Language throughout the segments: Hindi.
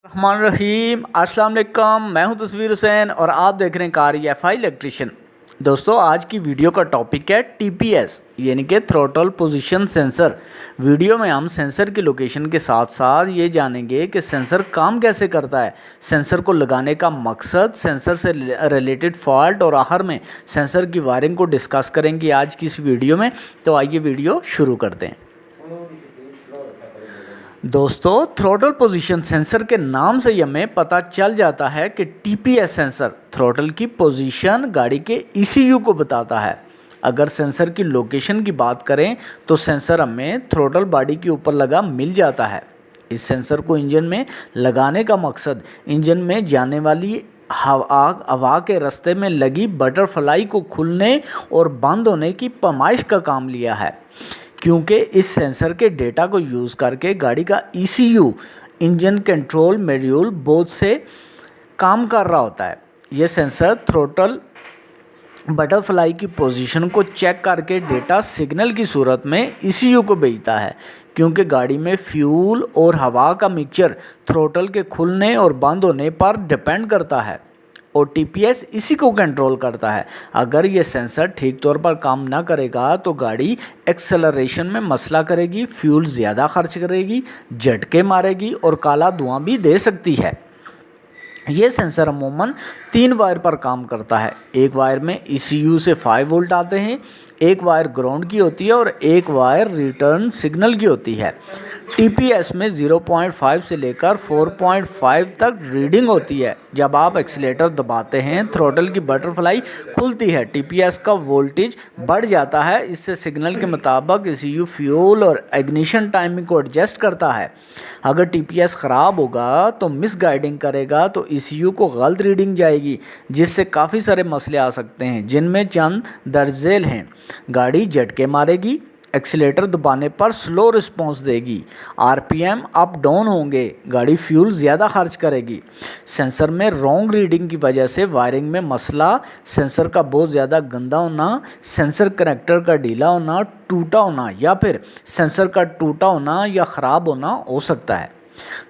रहमान रहीम अस्सलाम वालेकुम। मैं हूं तस्वीर हुसैन और आप देख रहे हैं कार EFI इलेक्ट्रिशियन। दोस्तों, आज की वीडियो का टॉपिक है TPS यानी कि थ्रोटल पोजीशन सेंसर। वीडियो में हम सेंसर की लोकेशन के साथ साथ ये जानेंगे कि सेंसर काम कैसे करता है, सेंसर को लगाने का मकसद, सेंसर से रिलेटेड फॉल्ट और आखिर में सेंसर की वायरिंग को डिस्कस करेंगे आज की इस वीडियो में। तो आइए वीडियो शुरू करते हैं। दोस्तों, थ्रोटल पोजीशन सेंसर के नाम से ही हमें पता चल जाता है कि TPS सेंसर थ्रोटल की पोजीशन गाड़ी के ECU को बताता है। अगर सेंसर की लोकेशन की बात करें तो सेंसर हमें थ्रोटल बॉडी के ऊपर लगा मिल जाता है। इस सेंसर को इंजन में लगाने का मकसद इंजन में जाने वाली हवा के रास्ते में लगी बटरफ्लाई को खुलने और बंद होने की पैमाइश का काम लिया है, क्योंकि इस सेंसर के डेटा को यूज़ करके गाड़ी का ECU engine control module board से काम कर रहा होता है। यह सेंसर थ्रोटल बटरफ्लाई की पोजीशन को चेक करके डेटा सिग्नल की सूरत में ECU को भेजता है, क्योंकि गाड़ी में फ्यूल और हवा का मिक्सचर थ्रोटल के खुलने और बंद होने पर डिपेंड करता है और TPS इसी को कंट्रोल करता है। अगर ये सेंसर ठीक तौर पर काम ना करेगा तो गाड़ी एक्सेलरेशन में मसला करेगी, फ्यूल ज़्यादा खर्च करेगी, झटके मारेगी और काला धुआं भी दे सकती है। ये सेंसर अमूमन 3 वायर पर काम करता है। एक वायर में ECU से 5 वोल्ट आते हैं, एक वायर ग्राउंड की होती है और एक वायर रिटर्न सिग्नल की होती है। TPS में 0.5 से लेकर 4.5 तक रीडिंग होती है। जब आप एक्सीलेटर दबाते हैं, थ्रोटल की बटरफ्लाई खुलती है, TPS का वोल्टेज बढ़ जाता है। इससे सिग्नल के मुताबिक ECU फ्यूल और इग्निशन टाइमिंग को एडजस्ट करता है। अगर TPS ख़राब होगा तो मिस गाइडिंग करेगा तो ECU को गलत रीडिंग जाएगी, जिससे काफ़ी सारे मसले आ सकते हैं, जिनमें चंद दर्जेल हैं। गाड़ी झटके मारेगी, एक्सीलेटर दबाने पर स्लो रिस्पांस देगी, RPM अप डाउन होंगे, गाड़ी फ्यूल ज़्यादा खर्च करेगी। सेंसर में रॉन्ग रीडिंग की वजह से वायरिंग में मसला, सेंसर का बहुत ज़्यादा गंदा होना, सेंसर कनेक्टर का ढीला होना, टूटा होना या फिर सेंसर का टूटा होना या ख़राब होना हो सकता है।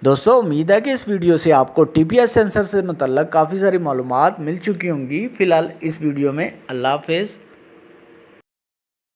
दोस्तों, उम्मीद है कि इस वीडियो से आपको TPS सेंसर से मुतल्लक काफ़ी सारी मालूमात मिल चुकी होंगी। फ़िलहाल इस वीडियो में अल्लाह हाफ़िज़।